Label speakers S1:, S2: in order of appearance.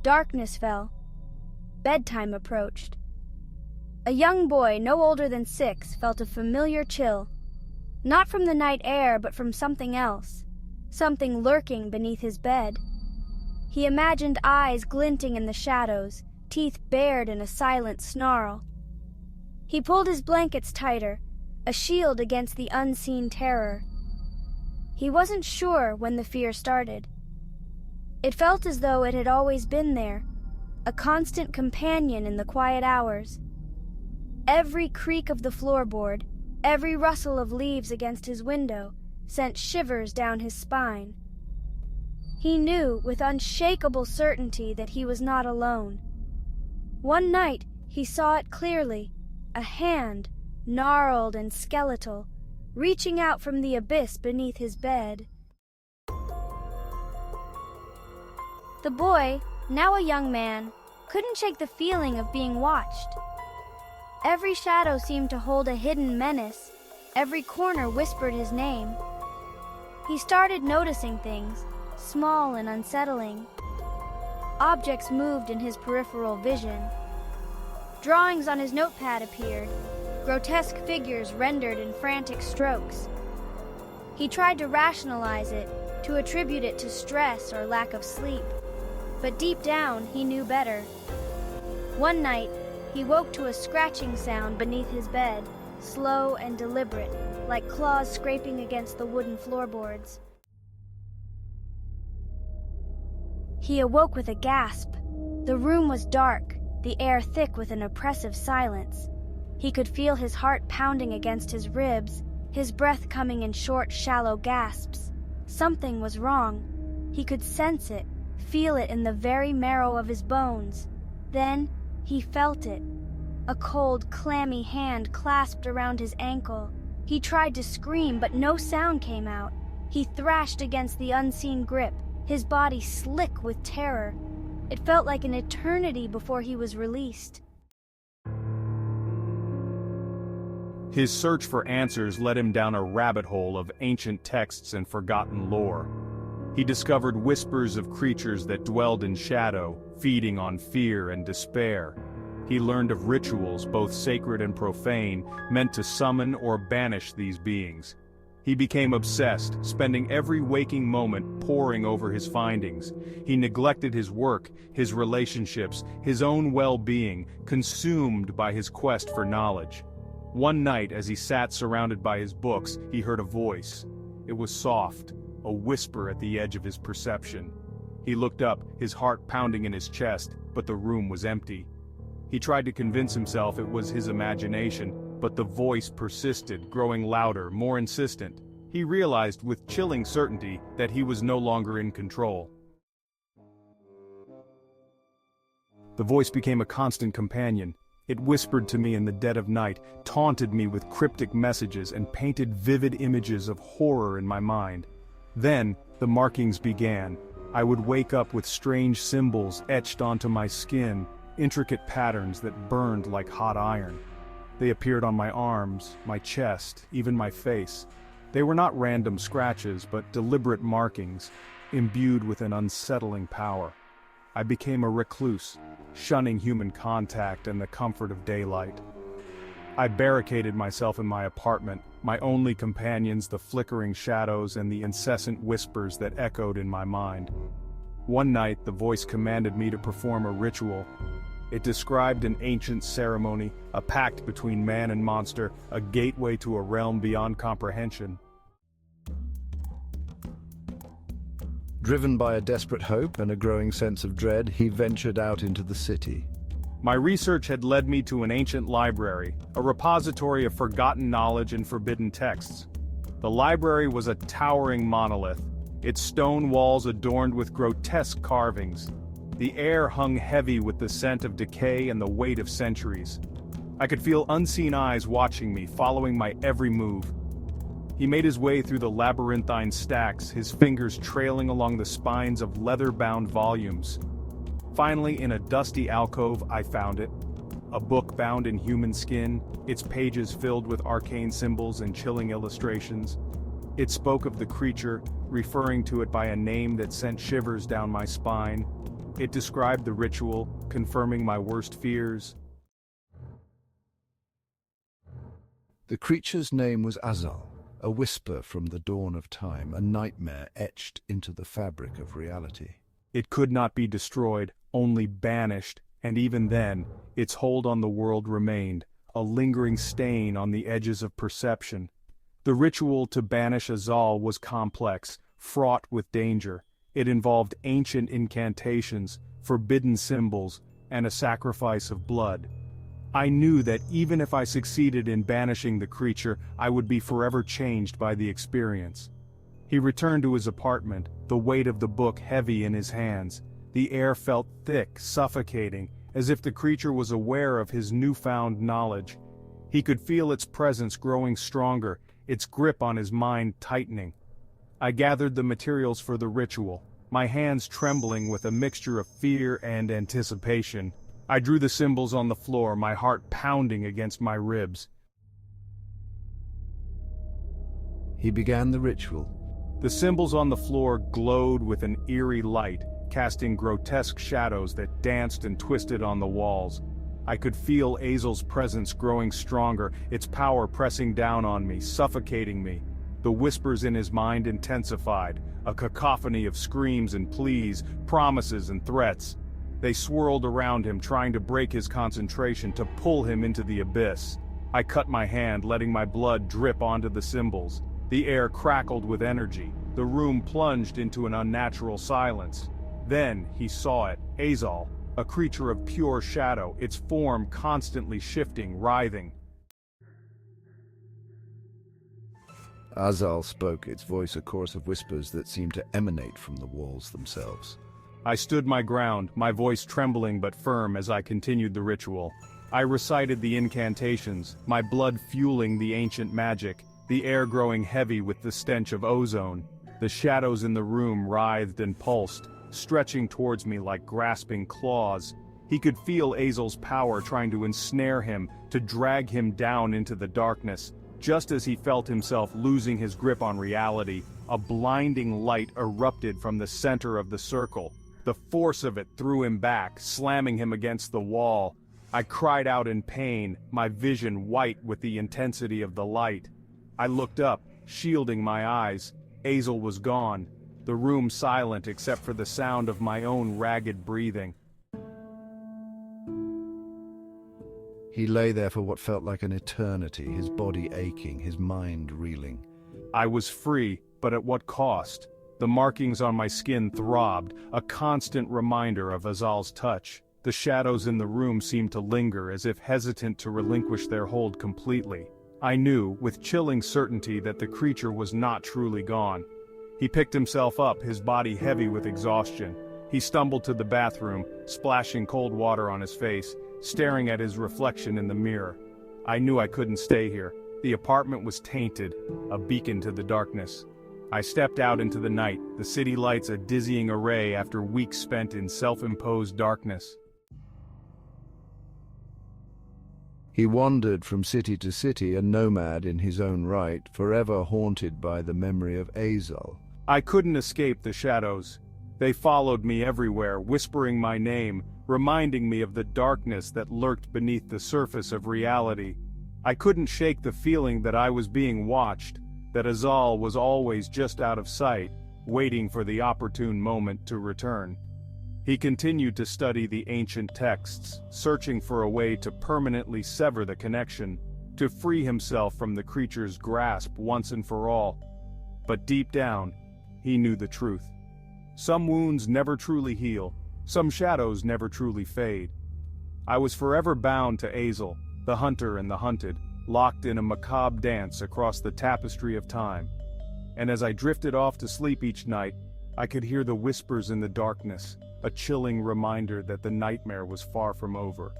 S1: Darkness fell. Bedtime approached. A young boy, no older than 6, felt a familiar chill. Not from the night air, but from something else. Something lurking beneath his bed. He imagined eyes glinting in the shadows, teeth bared in a silent snarl. He pulled his blankets tighter, a shield against the unseen terror. He wasn't sure when the fear started. It felt as though it had always been there, a constant companion in the quiet hours. Every creak of the floorboard, every rustle of leaves against his window, sent shivers down his spine. He knew with unshakable certainty that he was not alone. One night he saw it clearly, a hand, gnarled and skeletal, reaching out from the abyss beneath his bed. The boy, now a young man, couldn't shake the feeling of being watched. Every shadow seemed to hold a hidden menace, every corner whispered his name. He started noticing things, small and unsettling. Objects moved in his peripheral vision. Drawings on his notepad appeared, grotesque figures rendered in frantic strokes. He tried to rationalize it, to attribute it to stress or lack of sleep, but deep down he knew better. One night, he woke to a scratching sound beneath his bed, slow and deliberate, like claws scraping against the wooden floorboards. He awoke with a gasp. The room was dark, the air thick with an oppressive silence. He could feel his heart pounding against his ribs, his breath coming in short, shallow gasps. Something was wrong. He could sense it, feel it in the very marrow of his bones. Then he felt it. A cold, clammy hand clasped around his ankle. He tried to scream, but no sound came out. He thrashed against the unseen grip, his body slick with terror. It felt like an eternity before he was released.
S2: His search for answers led him down a rabbit hole of ancient texts and forgotten lore. He discovered whispers of creatures that dwelled in shadow, feeding on fear and despair. He learned of rituals, both sacred and profane, meant to summon or banish these beings. He became obsessed, spending every waking moment poring over his findings. He neglected his work, his relationships, his own well-being, consumed by his quest for knowledge. One night, as he sat surrounded by his books, he heard a voice. It was soft, a whisper at the edge of his perception. He looked up, his heart pounding in his chest, but the room was empty. He tried to convince himself it was his imagination, but the voice persisted, growing louder, more insistent. He realized with chilling certainty that he was no longer in control. The voice became a constant companion. It whispered to me in the dead of night, taunted me with cryptic messages, and painted vivid images of horror in my mind. Then, the markings began. I would wake up with strange symbols etched onto my skin, intricate patterns that burned like hot iron. They appeared on my arms, my chest, even my face. They were not random scratches, but deliberate markings, imbued with an unsettling power. I became a recluse, shunning human contact and the comfort of daylight. I barricaded myself in my apartment, my only companions the flickering shadows and the incessant whispers that echoed in my mind. One night, the voice commanded me to perform a ritual. It described an ancient ceremony, a pact between man and monster, a gateway to a realm beyond comprehension.
S3: Driven by a desperate hope and a growing sense of dread, he ventured out into the city.
S2: My research had led me to an ancient library, a repository of forgotten knowledge and forbidden texts. The library was a towering monolith, its stone walls adorned with grotesque carvings. The air hung heavy with the scent of decay and the weight of centuries. I could feel unseen eyes watching me, following my every move. He made his way through the labyrinthine stacks, his fingers trailing along the spines of leather-bound volumes. Finally, in a dusty alcove, I found it. A book bound in human skin, its pages filled with arcane symbols and chilling illustrations. It spoke of the creature, referring to it by a name that sent shivers down my spine. It described the ritual, confirming my worst fears.
S3: The creature's name was Azal, a whisper from the dawn of time, a nightmare etched into the fabric of reality.
S2: It could not be destroyed, only banished, and even then, its hold on the world remained, a lingering stain on the edges of perception. The ritual to banish Azal was complex, fraught with danger. It involved ancient incantations, forbidden symbols, and a sacrifice of blood. I knew that even if I succeeded in banishing the creature, I would be forever changed by the experience. He returned to his apartment, the weight of the book heavy in his hands. The air felt thick, suffocating, as if the creature was aware of his newfound knowledge. He could feel its presence growing stronger, its grip on his mind tightening. I gathered the materials for the ritual, my hands trembling with a mixture of fear and anticipation. I drew the symbols on the floor, my heart pounding against my ribs.
S3: He began the ritual.
S2: The symbols on the floor glowed with an eerie light, casting grotesque shadows that danced and twisted on the walls. I could feel Azal's presence growing stronger, its power pressing down on me, suffocating me. The whispers in his mind intensified, a cacophony of screams and pleas, promises and threats. They swirled around him, trying to break his concentration, to pull him into the abyss. I cut my hand, letting my blood drip onto the symbols. The air crackled with energy. The room plunged into an unnatural silence. Then he saw it, Azal, a creature of pure shadow, its form constantly shifting, writhing.
S3: Azal spoke, its voice a chorus of whispers that seemed to emanate from the walls themselves.
S2: I stood my ground, my voice trembling but firm as I continued the ritual. I recited the incantations, my blood fueling the ancient magic, the air growing heavy with the stench of ozone. The shadows in the room writhed and pulsed, stretching towards me like grasping claws. He could feel Azal's power trying to ensnare him, to drag him down into the darkness. Just as he felt himself losing his grip on reality, a blinding light erupted from the center of the circle. The force of it threw him back, slamming him against the wall. I cried out in pain, my vision white with the intensity of the light. I looked up, shielding my eyes. Azal was gone, the room silent except for the sound of my own ragged breathing.
S3: He lay there for what felt like an eternity, his body aching, his mind reeling.
S2: I was free, but at what cost? The markings on my skin throbbed, a constant reminder of Azal's touch. The shadows in the room seemed to linger, as if hesitant to relinquish their hold completely. I knew, with chilling certainty, that the creature was not truly gone. He picked himself up, his body heavy with exhaustion. He stumbled to the bathroom, splashing cold water on his face, staring at his reflection in the mirror. I knew I couldn't stay here. The apartment was tainted, a beacon to the darkness. I stepped out into the night, the city lights a dizzying array after weeks spent in self-imposed darkness.
S3: He wandered from city to city, a nomad in his own right, forever haunted by the memory of Azal.
S2: I couldn't escape the shadows. They followed me everywhere, whispering my name, reminding me of the darkness that lurked beneath the surface of reality. I couldn't shake the feeling that I was being watched, that Azal was always just out of sight, waiting for the opportune moment to return. He continued to study the ancient texts, searching for a way to permanently sever the connection, to free himself from the creature's grasp once and for all. But deep down, he knew the truth. Some wounds never truly heal, some shadows never truly fade. I was forever bound to Azal, the hunter and the hunted, locked in a macabre dance across the tapestry of time. And as I drifted off to sleep each night, I could hear the whispers in the darkness, a chilling reminder that the nightmare was far from over.